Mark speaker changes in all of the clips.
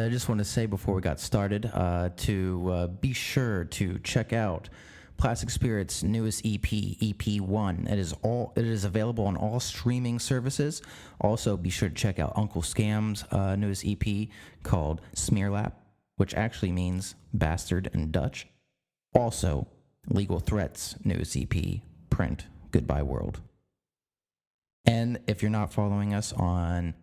Speaker 1: I just want to say before we got started to be sure to check out Plastic Spirit's newest EP, EP1. It is available on all streaming services. Also, be sure to check out Uncle Scam's newest EP called Smearlap, which actually means bastard in Dutch. Also, Legal Threat's newest EP, Print Goodbye World. And if you're not following us on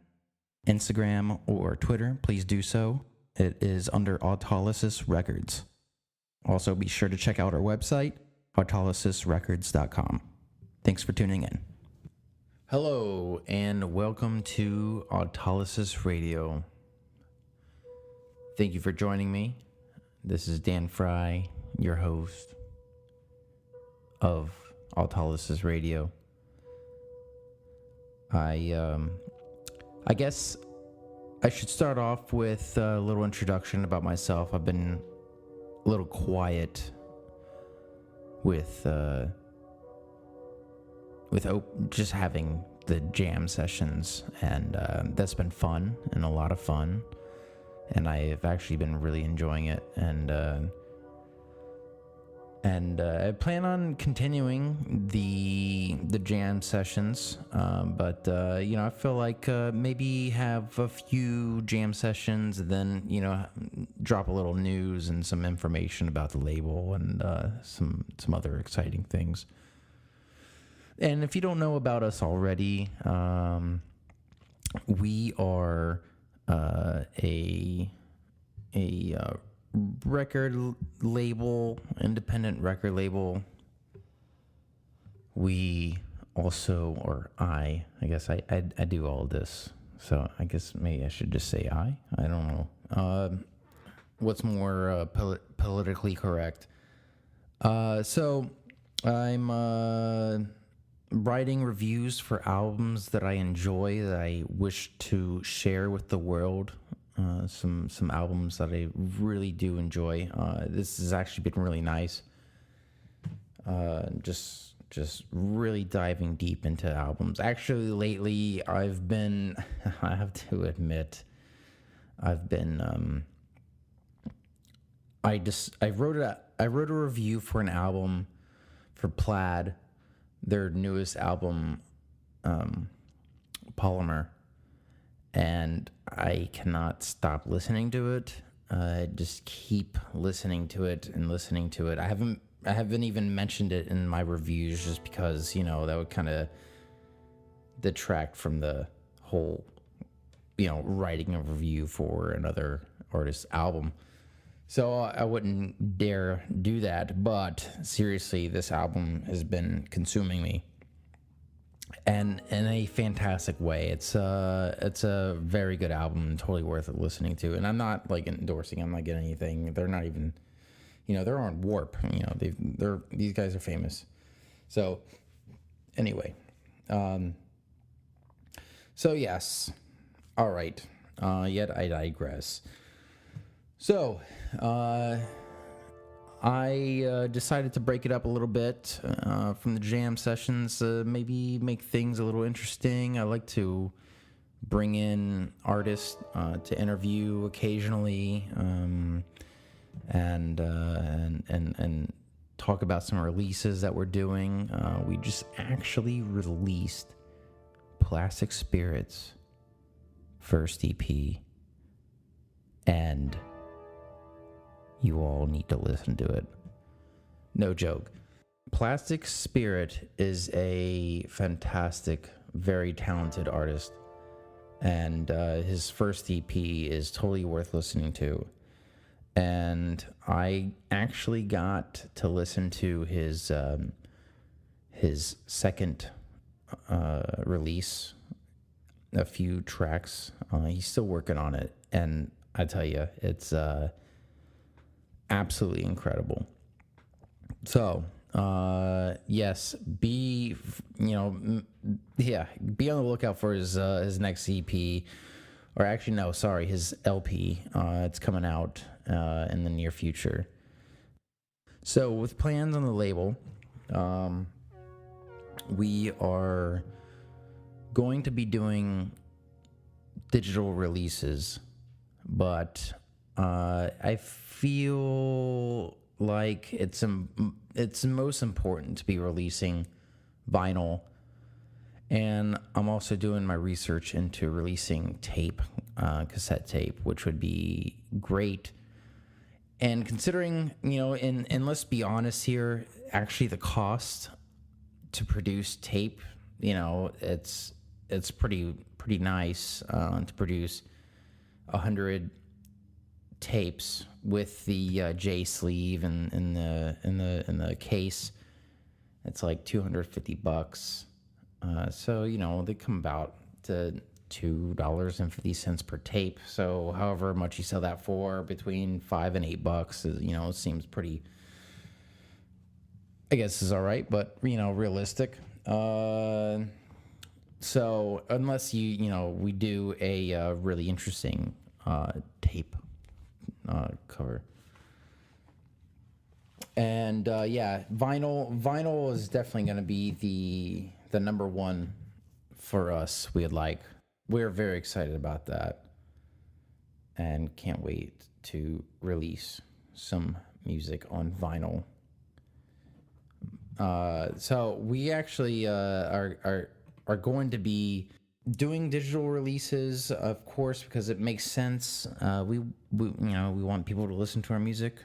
Speaker 1: Instagram or Twitter, please do so. It is under Autolysis Records. Also, be sure to check out our website, autolysisrecords.com. Thanks for tuning in. Hello, and welcome to Autolysis Radio. Thank you for joining me. This is Dan Fry, your host of Autolysis Radio. I guess I should start off with a little introduction about myself. I've been a little quiet with just having the jam sessions, and that's been fun and a lot of fun, and I've actually been really enjoying it, and I plan on continuing the jam sessions, but I feel like maybe have a few jam sessions and then drop a little news and some information about the label and some other exciting things. And if you don't know about us already, we are a record label, independent record label. We also, or I guess I do all this, so I guess maybe I should just say I don't know. What's more politically correct? So I'm writing reviews for albums that I enjoy, that I wish to share with the world. Some albums that I really do enjoy. This has actually been really nice. Just really diving deep into albums. Actually, lately I have to admit, I wrote a review for an album for Plaid, their newest album, Polymer. And I cannot stop listening to it. Just keep listening to it and listening to it. I haven't even mentioned it in my reviews, just because that would kind of detract from the whole writing a review for another artist's album. So I wouldn't dare do that. But seriously, this album has been consuming me. And in a fantastic way. It's a very good album and totally worth listening to. And I'm not endorsing. I'm not getting anything. They're not even, they're on Warp. These guys are famous. So anyway, so yes, all right. Yet I digress. So I decided to break it up a little bit from the jam sessions, maybe make things a little interesting. I like to bring in artists to interview occasionally, and talk about some releases that we're doing. We just actually released Plastic Spirit's first EP, and you all need to listen to it. No joke. Plastic Spirit is a fantastic, very talented artist. And his first EP is totally worth listening to. And I actually got to listen to his second release, a few tracks. He's still working on it. And I tell you, it's absolutely incredible. So, yes, be on the lookout for his next EP, or actually, no, sorry, his LP. It's coming out in the near future. So, with plans on the label, we are going to be doing digital releases but I feel like it's most important to be releasing vinyl. And I'm also doing my research into releasing tape, cassette tape, which would be great. And considering, and let's be honest here, actually the cost to produce tape, it's pretty nice to produce 100 tapes with the J sleeve and in the case. It's like $250. So they come about to $2.50 per tape. So however much you sell that for, between $5 and $8 is, it seems pretty, I guess is all right, but realistic. So unless we do a really interesting tape cover. And vinyl is definitely going to be the number one for us. We're very excited about that, and can't wait to release some music on vinyl. So we actually are going to be doing digital releases, of course, because it makes sense. We want people to listen to our music.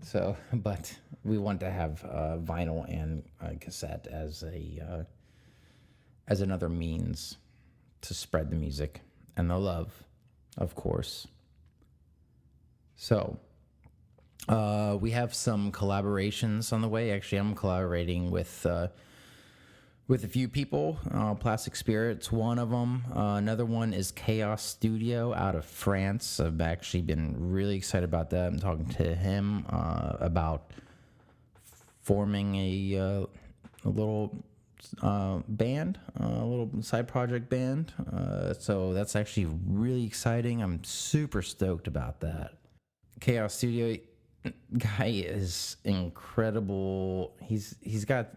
Speaker 1: So, but we want to have vinyl and cassette as another means to spread the music and the love, of course. So, we have some collaborations on the way. Actually, I'm collaborating with a few people. Plastic Spirits, one of them. Another one is Chaos Studio out of France. I've actually been really excited about that. I'm talking to him about forming a little band, a little side project band. So that's actually really exciting. I'm super stoked about that. Chaos Studio guy is incredible. He's got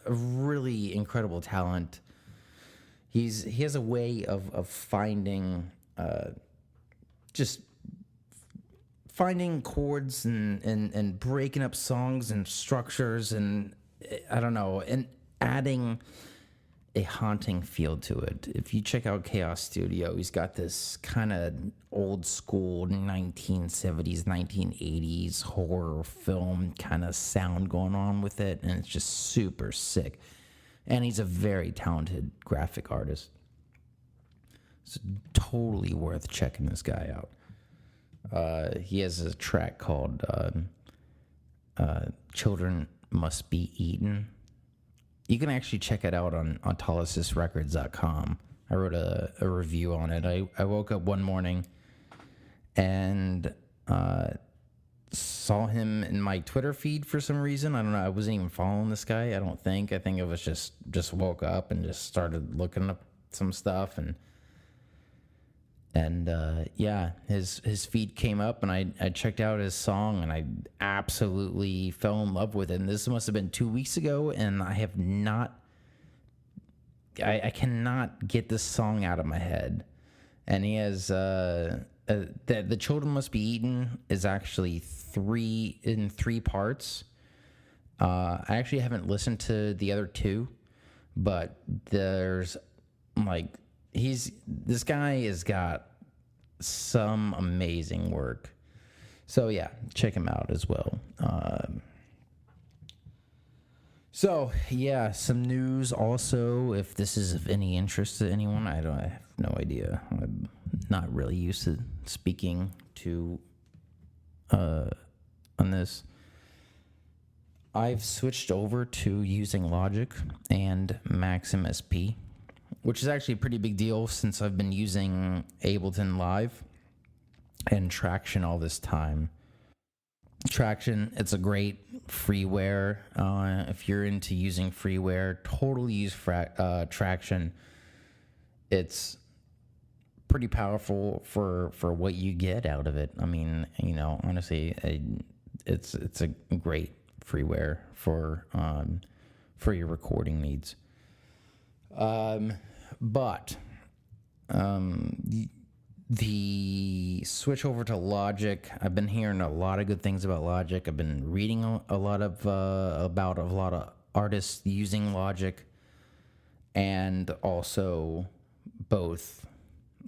Speaker 1: a really incredible talent. He has a way of finding just finding chords and breaking up songs and structures, and I don't know, and adding a haunting feel to it. If you check out Chaos Studio, he's got this kind of old school 1970s, 1980s horror film kind of sound going on with it, and it's just super sick. And he's a very talented graphic artist. It's totally worth checking this guy out. He has a track called Children Must Be Eaten. You can actually check it out on AutolysisRecords.com. I wrote a review on it. I woke up one morning and saw him in my Twitter feed for some reason. I don't know. I wasn't even following this guy, I don't think. I think it was just woke up and just started looking up some stuff. And his feed came up, and I checked out his song, and I absolutely fell in love with it. And this must have been 2 weeks ago, and I cannot get this song out of my head. And he has the Children Must Be Eaten is actually three parts. I actually haven't listened to the other two, but there's this guy has got some amazing work. So yeah, check him out as well. So yeah, some news also, if this is of any interest to anyone. I have no idea. I'm not really used to speaking to on this. I've switched over to using Logic and Maxim SP, which is actually a pretty big deal since I've been using Ableton Live and Traction all this time. Traction, it's a great freeware. If you're into using freeware, totally use Traction. It's pretty powerful for what you get out of it. I mean, honestly, it's a great freeware for your recording needs. the switch over to Logic, I've been hearing a lot of good things about Logic. I've been reading a lot of about a lot of artists using Logic, and also both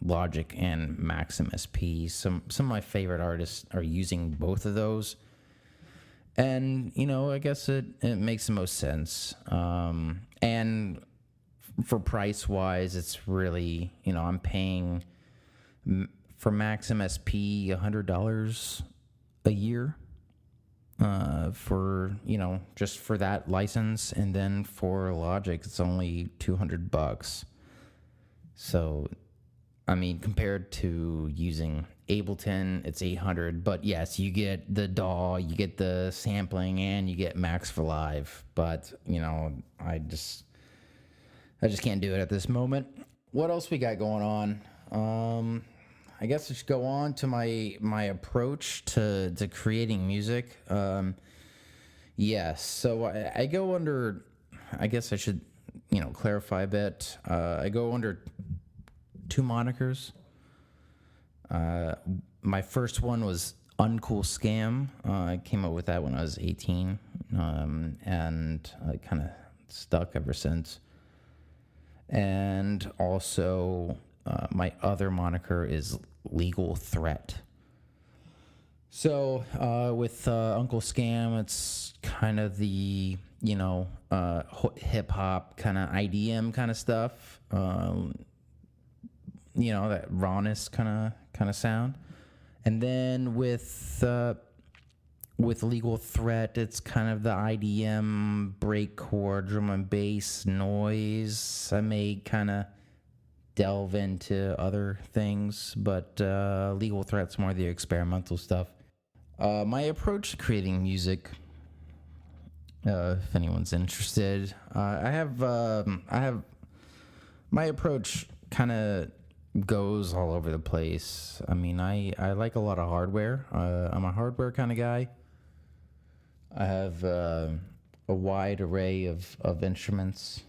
Speaker 1: Logic and Maxim SP. Some of my favorite artists are using both of those, and I guess it makes the most sense. And for price wise, it's really I'm paying for Maxim SP $100 a year for just for that license, and then for Logic it's only $200. So I mean, compared to using Ableton, it's $800. But yes, you get the DAW, you get the sampling, and you get Max for Live. But I just can't do it at this moment. What else we got going on? I guess I should go on to my approach to creating music. Yes, so I go under. I guess I should clarify a bit. I go under 2 monikers. My first one was Unkool Scam. I came up with that when I was 18, and I kind of stuck ever since. And also, my other moniker is Legal Threat. So with Unkool Scam, it's kind of the hip hop kind of IDM kind of stuff. That rawness kind of sound. And then with Legal Threat, it's kind of the IDM breakcore, drum and bass noise. I may kind of delve into other things, but Legal Threat's more the experimental stuff. My approach to creating music, if anyone's interested, I have my approach kind of goes all over the place. I mean, I like a lot of hardware. I'm a hardware kind of guy. I have a wide array of instruments,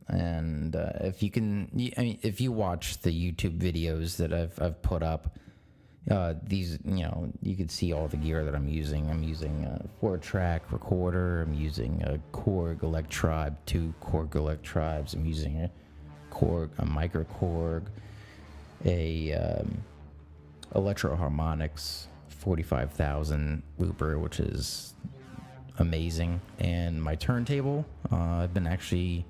Speaker 1: and if you watch the YouTube videos that I've put up, these you can see all the gear that I'm using. I'm using a 4-track recorder. I'm using a Korg Electribe, 2 Korg Electribes. I'm using a micro Korg, a Electro Harmonics 45,000 looper, which is amazing, and my turntable. I've been actually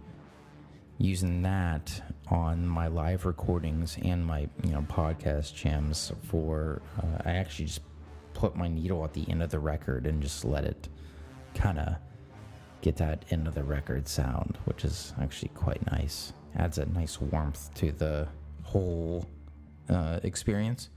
Speaker 1: using that on my live recordings and my podcast jams. For I actually just put my needle at the end of the record and just let it kind of get that end of the record sound, which is actually quite nice. Adds a nice warmth to the whole experience.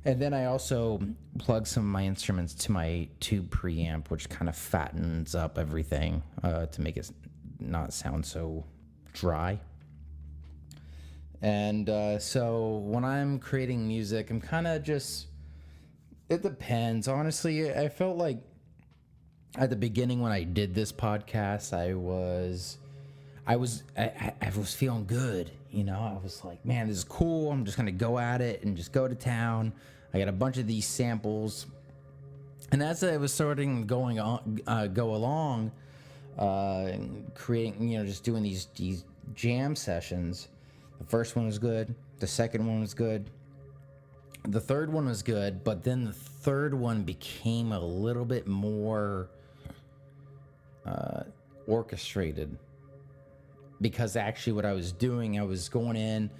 Speaker 1: And then I also plug some of my instruments to my tube preamp, which kind of fattens up everything to make it not sound so dry. And so when I'm creating music, I'm kind of just, it depends. Honestly, I felt like at the beginning when I did this podcast, I was feeling good. I was like, man, this is cool. I'm just going to go at it and just go to town. I got a bunch of these samples. And as I was starting go along, creating, just doing these jam sessions, the first one was good. The second one was good. The third one was good. But then the third one became a little bit more orchestrated. Because actually what I was doing, I was going in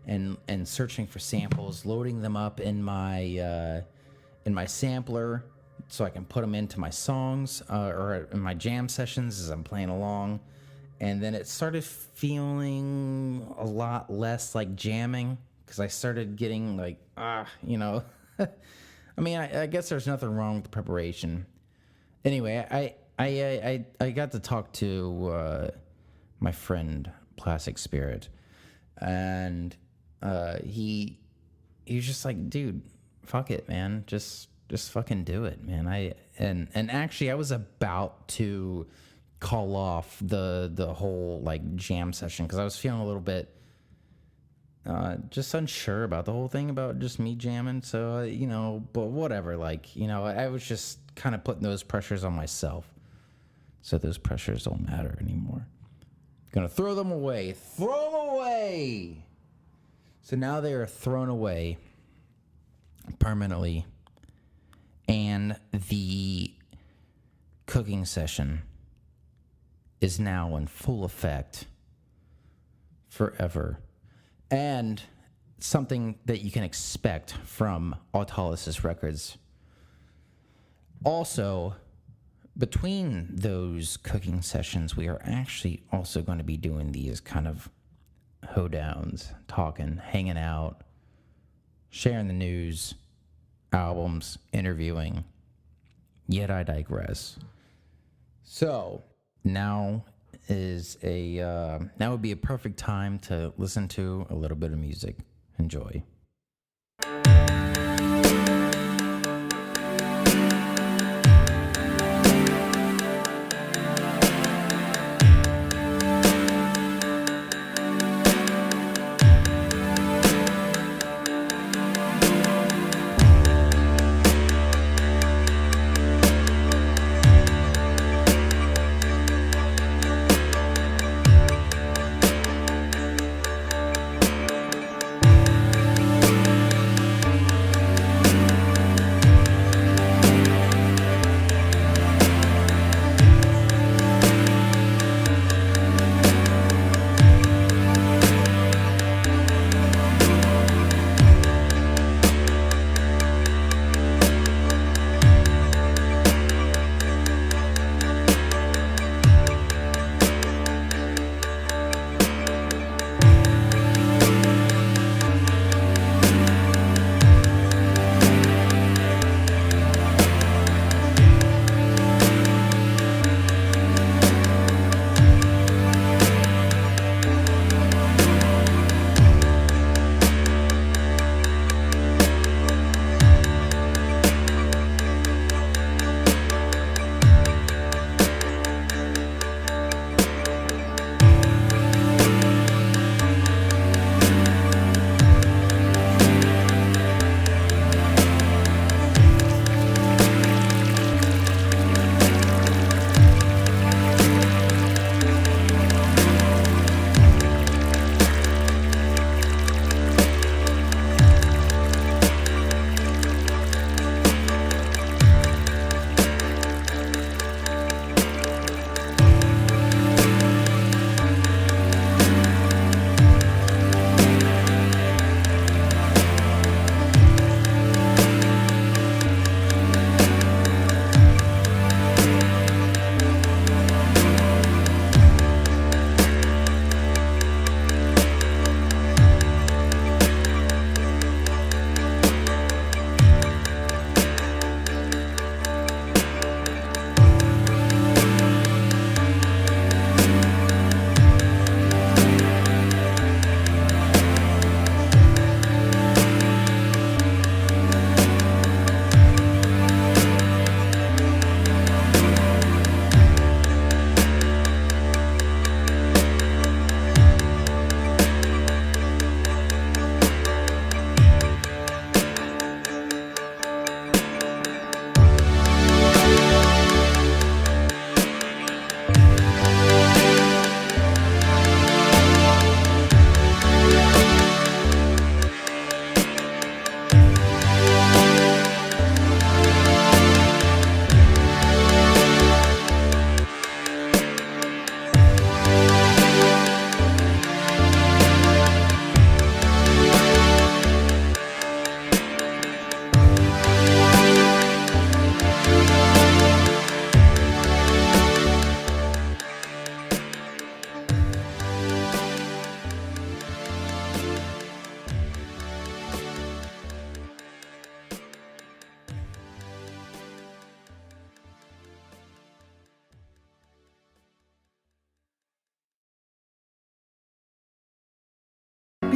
Speaker 1: and searching for samples, loading them up in my sampler so I can put them into my songs or in my jam sessions as I'm playing along. And then it started feeling a lot less like jamming because I started getting like, I mean, I guess there's nothing wrong with the preparation. Anyway, I got to talk to my friend Plastic Spirit, and he was just like, dude, fuck it, man, just fucking do it, man. And actually I was about to call off the whole like jam session because I was feeling a little bit just unsure about the whole thing about just me jamming. So, but whatever. Like, I was just kind of putting those pressures on myself. So those pressures don't matter anymore. Gonna throw them away. Throw them away! So now they are thrown away permanently. And the cooking session is now in full effect forever. And something that you can expect from Autolysis Records. Also, between those cooking sessions, we are actually also going to be doing these kind of hoedowns, talking, hanging out, sharing the news, albums, interviewing. Yet I digress. So now would be a perfect time to listen to a little bit of music. Enjoy.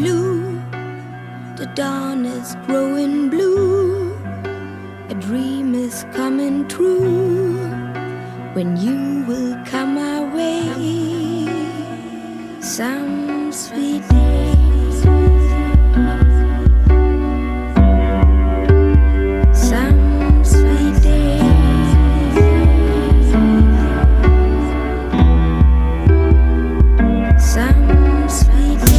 Speaker 2: blue, the dawn is growing blue, a dream is coming true, when you will come our way, some sweet day. Some sweet day. Some sweet day.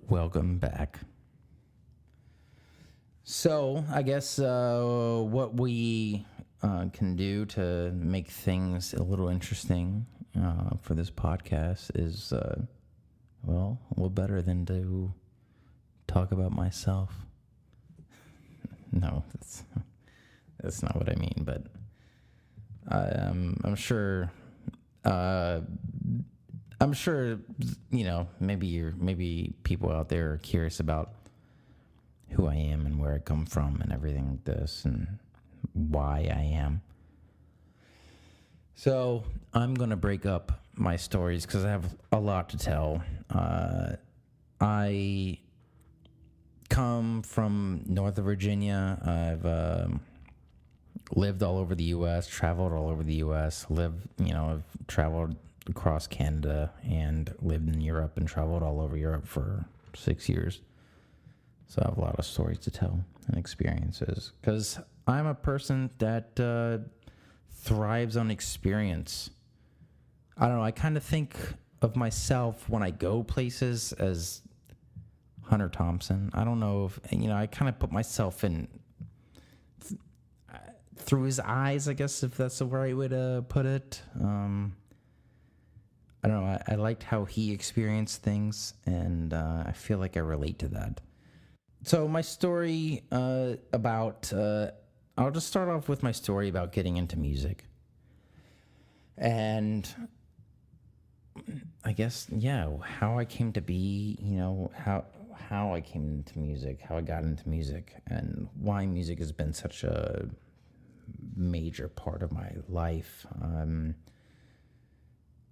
Speaker 1: Welcome back. So, I guess what we can do to make things a little interesting for this podcast is, well, what better than to talk about myself? No, that's not what I mean, but I'm sure. I'm sure, you know, maybe people out there are curious about who I am and where I come from and everything like this and why I am. So I'm going to break up my stories because I have a lot to tell. I come from Northern Virginia. I've lived all over the U.S., traveled all over the U.S., I've traveled across Canada and lived in Europe and traveled all over Europe for 6 years. So I have a lot of stories to tell and experiences because I'm a person that thrives on experience. I don't know, I kind of think of myself when I go places as Hunter Thompson. I don't know if, I kind of put myself in through his eyes, I guess, if that's the right way to put it. I don't know, I liked how he experienced things, and I feel like I relate to that. So my story I'll just start off with my story about getting into music. And I guess, how I came to be, how I came into music, how I got into music, and why music has been such a major part of my life.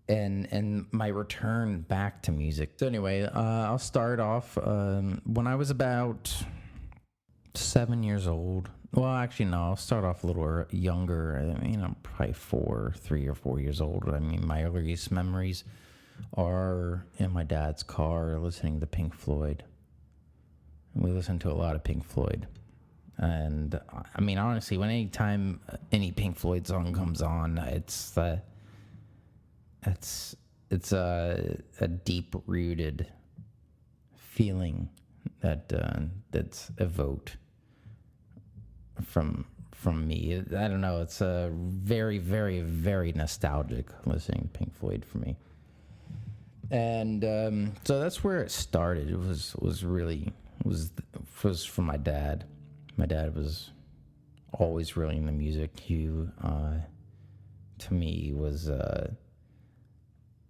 Speaker 1: And my return back to music. So anyway, I'll start off when I was about 7 years old. Well, actually, no, I'll start off a little younger. I'm probably 3 or 4 years old. My earliest memories are in my dad's car listening to Pink Floyd. We listened to a lot of Pink Floyd. And, honestly, anytime any Pink Floyd song comes on, it's a deep-rooted feeling that's evoked from me. I don't know. It's a very, very, very nostalgic listening to Pink Floyd for me. And so that's where it started. It was from my dad. My dad was always really into music. He, to me, was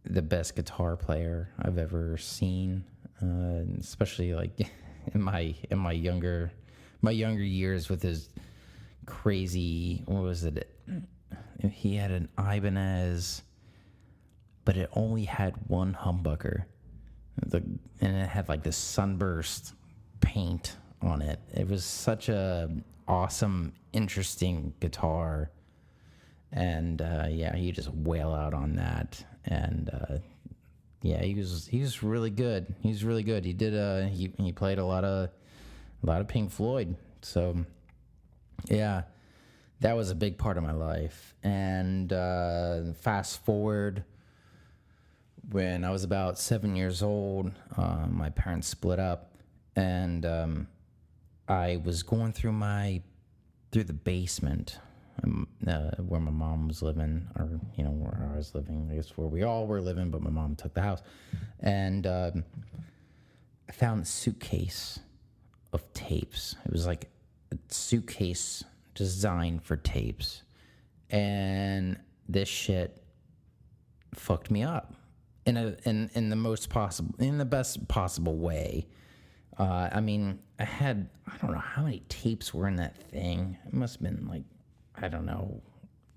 Speaker 1: the best guitar player I've ever seen, especially like in my younger years with his crazy, what was it? He had an Ibanez, but it only had one humbucker, and it had like this sunburst paint on it. It was such a awesome, interesting guitar, and he just wail out on that. And he was really good. He was really good. He did he played a lot of Pink Floyd. So that was a big part of my life. And fast forward, when I was about 7 years old, my parents split up, and I was going through the basement where my mom was living, or where I was living. I guess where we all were living, but my mom took the house, and I found a suitcase of tapes. It was like a suitcase designed for tapes, and this shit fucked me up in the best possible way. I mean, I don't know how many tapes were in that thing. It must have been like, I don't know,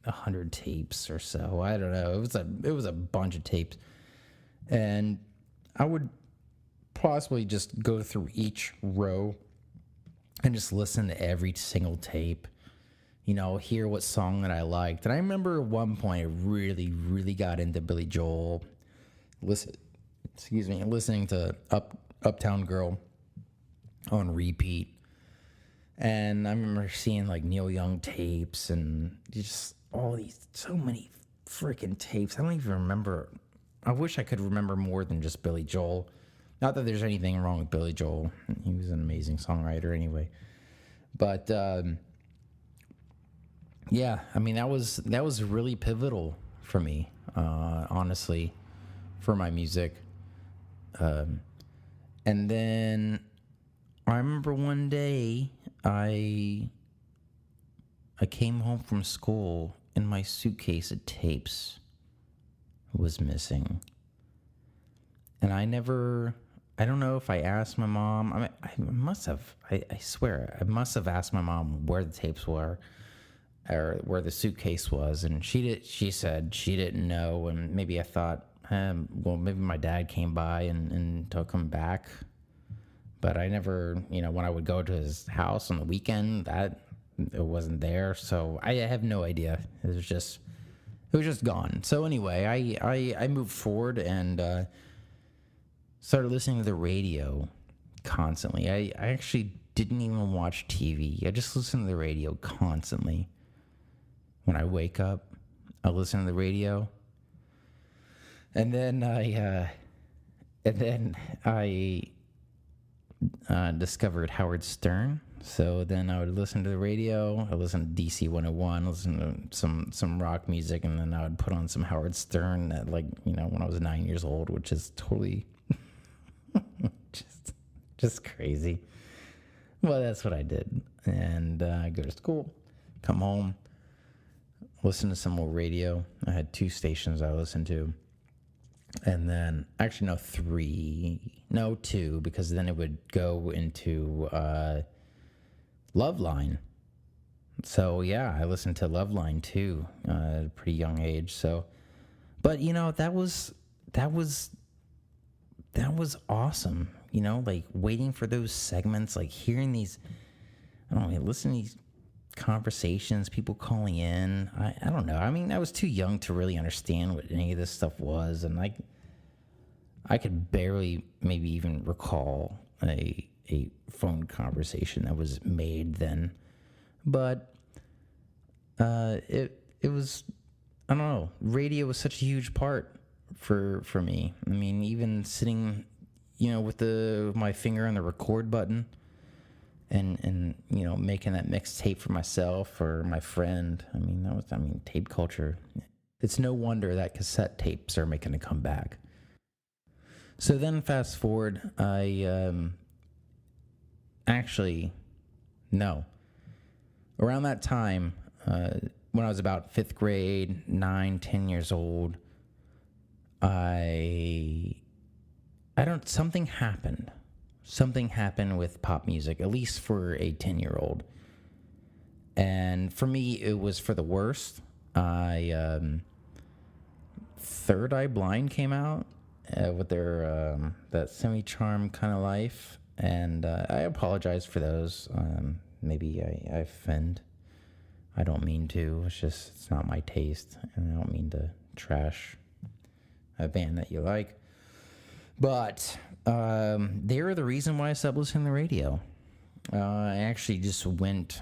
Speaker 1: 100 tapes or so. I don't know. It was a bunch of tapes, and I would possibly just go through each row and just listen to every single tape. Hear what song that I liked. And I remember at one point I really, really got into Billy Joel. Listening to Uptown Girl on repeat. And I remember seeing like Neil Young tapes and just so many freaking tapes. I don't even remember. I wish I could remember more than just Billy Joel. Not that there's anything wrong with Billy Joel. He was an amazing songwriter anyway. But yeah, I mean, that was really pivotal for me, honestly, for my music. And then I remember one day I came home from school and my suitcase of tapes was missing. And I don't know if I asked my mom. I mean, I must have. I swear, I must have asked my mom where the tapes were, or where the suitcase was, and she said she didn't know, and maybe I thought, well, maybe my dad came by and took them back. But I never, when I would go to his house on the weekend, that it wasn't there. So I have no idea. It was just gone. So anyway, I moved forward and started listening to the radio constantly. I actually didn't even watch TV. I just listened to the radio constantly. When I wake up, I listen to the radio. And then I discovered Howard Stern. So then I would listen to the radio. I listened to DC 101, listen to some rock music, and then I would put on some Howard Stern at when I was 9 years old, which is totally just crazy. Well, that's what I did. And I go to school, come home, listen to some more radio. I had 2 stations I listened to. And then, actually, no, 2, because then it would go into Loveline. So, yeah, I listened to Loveline, too, at a pretty young age. So, but, that was awesome, waiting for those segments, hearing these, listening to these conversations, people calling in. I don't know. I mean, I was too young to really understand what any of this stuff was, and I could barely maybe even recall a phone conversation that was made then. But it was, I don't know, radio was such a huge part for me. I mean, even sitting, with my finger on the record button and making that mixtape for myself or my friend. I mean, tape culture. It's no wonder that cassette tapes are making a comeback. So then fast forward, around that time, when I was about 5th grade, 10 years old, something happened. Something happened with pop music, at least for a 10-year-old. And for me, it was for the worst. Third Eye Blind came out with their that Semi-Charmed Kind of Life. And I apologize for those. Maybe I offend. I don't mean to. It's not my taste. And I don't mean to trash a band that you like. But they were the reason why I stopped listening to the radio. I actually just went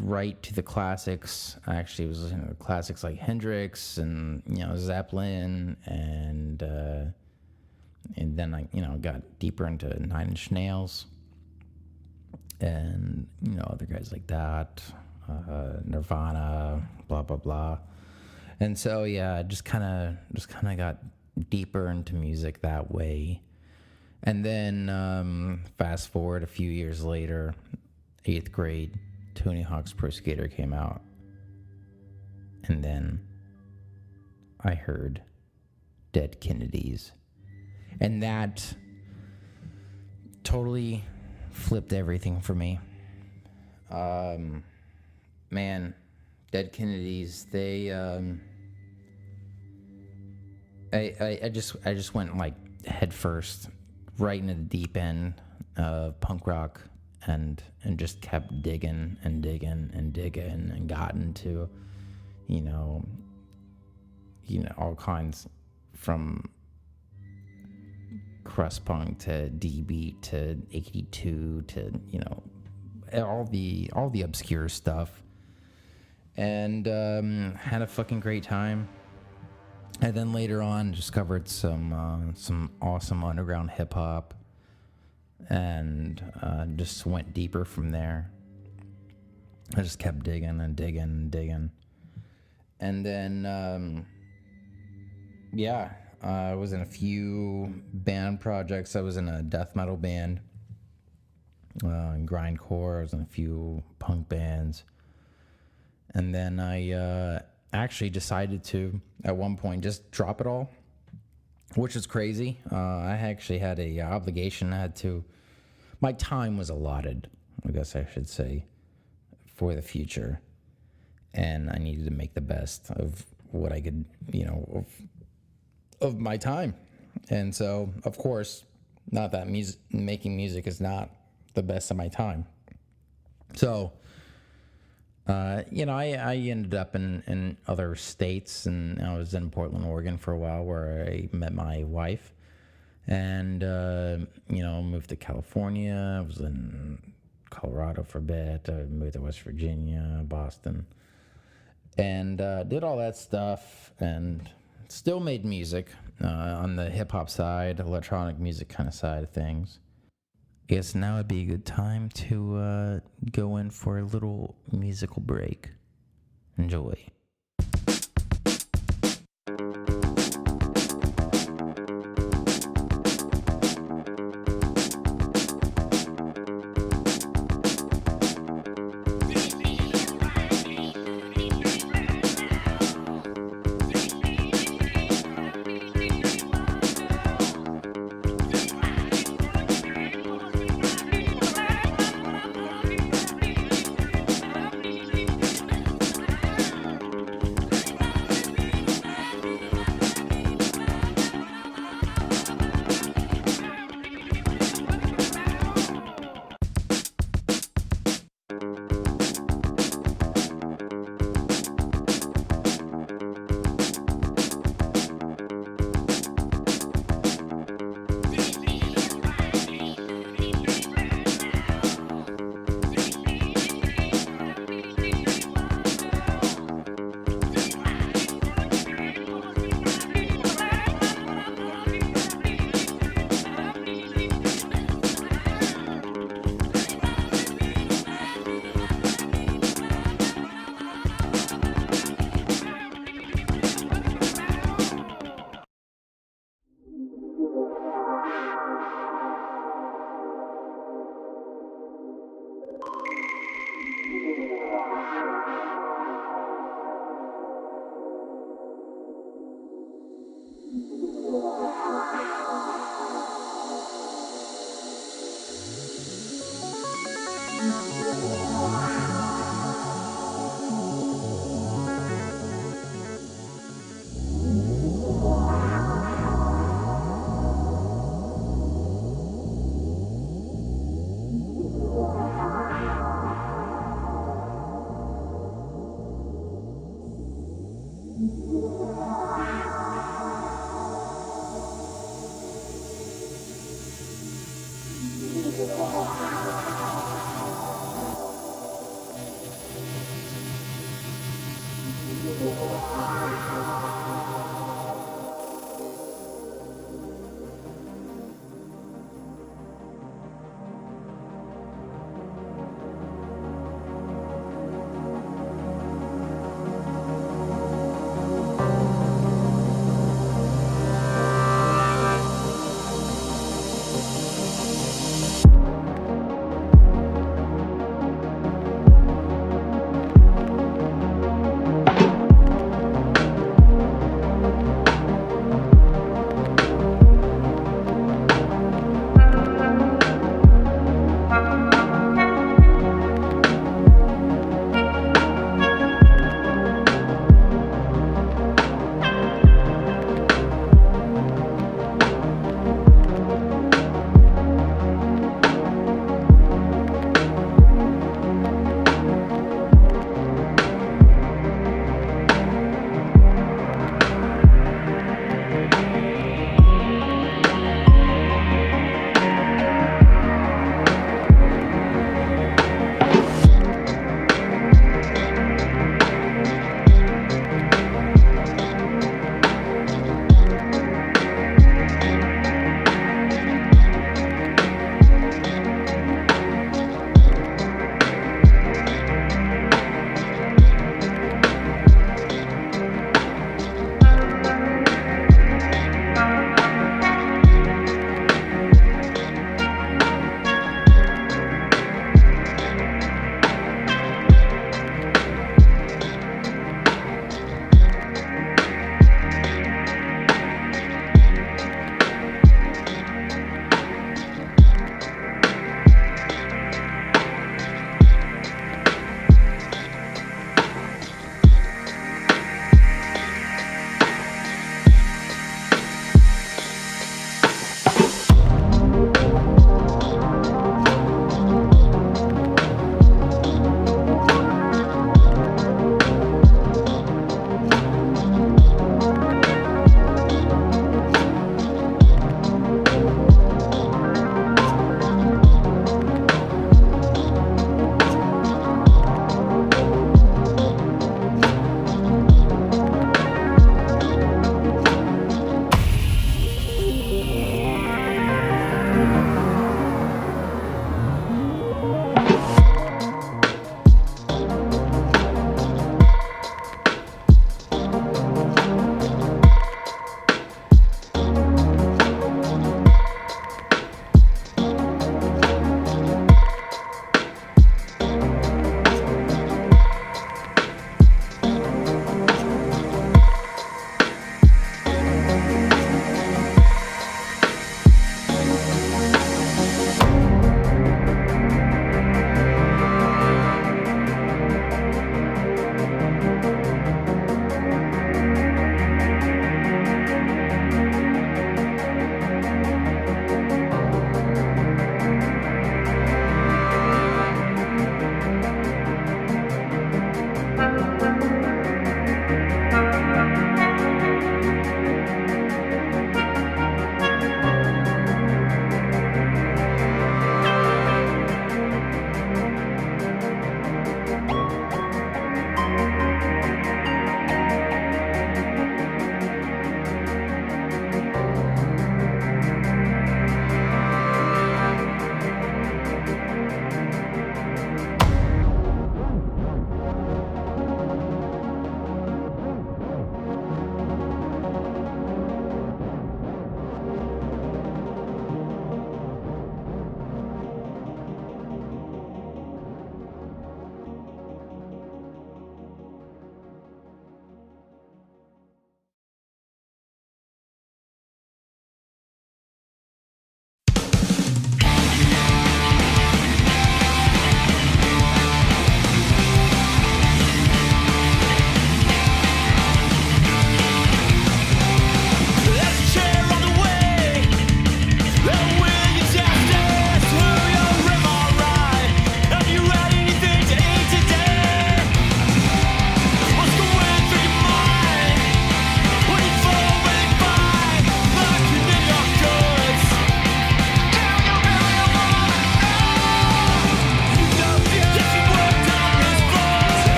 Speaker 1: right to the classics. I actually was listening to classics like Hendrix and, Zeppelin, and then I, got deeper into Nine Inch Nails and, other guys like that, Nirvana, blah, blah, blah. And so, yeah, just kind of got deeper into music that way. And then fast forward a few years later, 8th grade, Tony Hawk's Pro Skater came out. And then I heard Dead Kennedys. And that totally flipped everything for me. Man, Dead Kennedys, they I just went like head first right into the deep end of punk rock and just kept digging and digging and digging and got into all kinds, from crust punk to D-beat to 82 to all the obscure stuff, and had a fucking great time. And then later on discovered some awesome underground hip hop, and just went deeper from there. I just kept digging and digging and digging. And then I was in a few band projects. I was in a death metal band, in grindcore. I was in a few punk bands. And then I actually decided to, at one point, just drop it all, which is crazy. I actually had a obligation. My time was allotted, I guess I should say, for the future. And I needed to make the best of what I could, of my time. And so, of course, not that making music is not the best of my time. So, I ended up in other states, and I was in Portland, Oregon for a while, where I met my wife, and, moved to California. I was in Colorado for a bit. I moved to West Virginia, Boston, and did all that stuff, and still made music on the hip-hop side, electronic music kind of side of things. I guess now would be a good time to go in for a little musical break. Enjoy.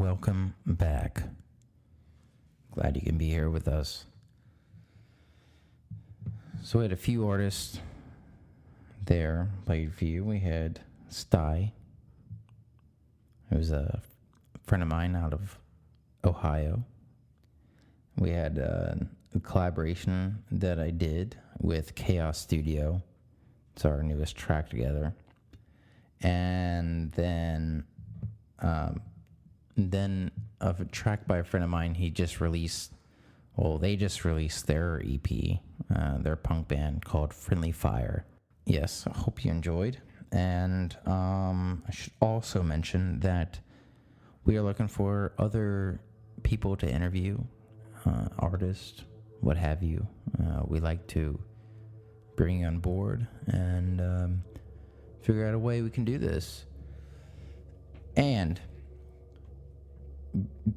Speaker 1: welcome back. Glad you can be here with us. So we had a few artists there played for you. We had Steye, who's a friend of mine out of Ohio. We had a collaboration that I did with Chaos Studio. It's our newest track together. And then of a track by a friend of mine, they just released their EP, their punk band called Friendly Fire. Yes, I hope you enjoyed. And I should also mention that we are looking for other people to interview, artists, what have you. We like to bring you on board and figure out a way we can do this. And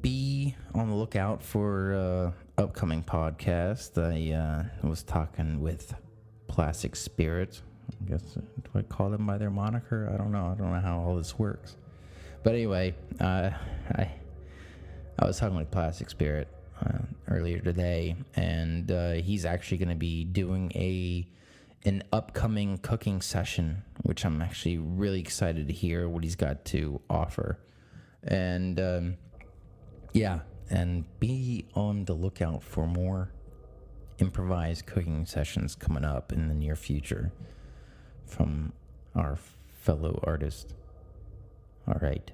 Speaker 1: be on the lookout for upcoming podcast. I was talking with Plastic Spirit. I guess, do I call them by their moniker? I don't know how all this works. But anyway, I was talking with Plastic Spirit earlier today, and he's actually going to be doing an upcoming cooking session, which I'm actually really excited to hear what he's got to offer. And and be on the lookout for more improvised cooking sessions coming up in the near future from our fellow artist. All right.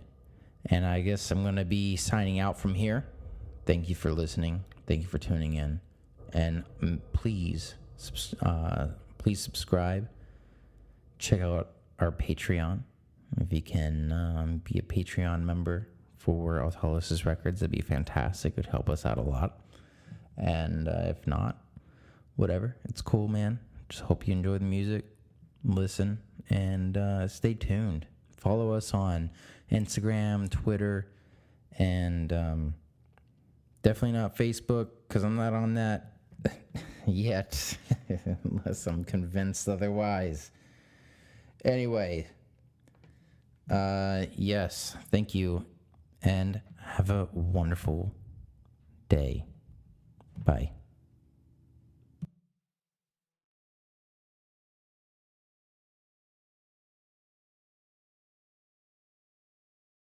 Speaker 1: And I guess I'm going to be signing out from here. Thank you for listening. Thank you for tuning in. And please subscribe. Check out our Patreon. If you can be a Patreon member for Autolysis Records, that'd be fantastic. It would help us out a lot. And if not, whatever. It's cool, man. Just hope you enjoy the music. Listen and stay tuned. Follow us on Instagram, Twitter, and definitely not Facebook, because I'm not on that yet, unless I'm convinced otherwise. Anyway, yes, thank you, and have a wonderful day. Bye.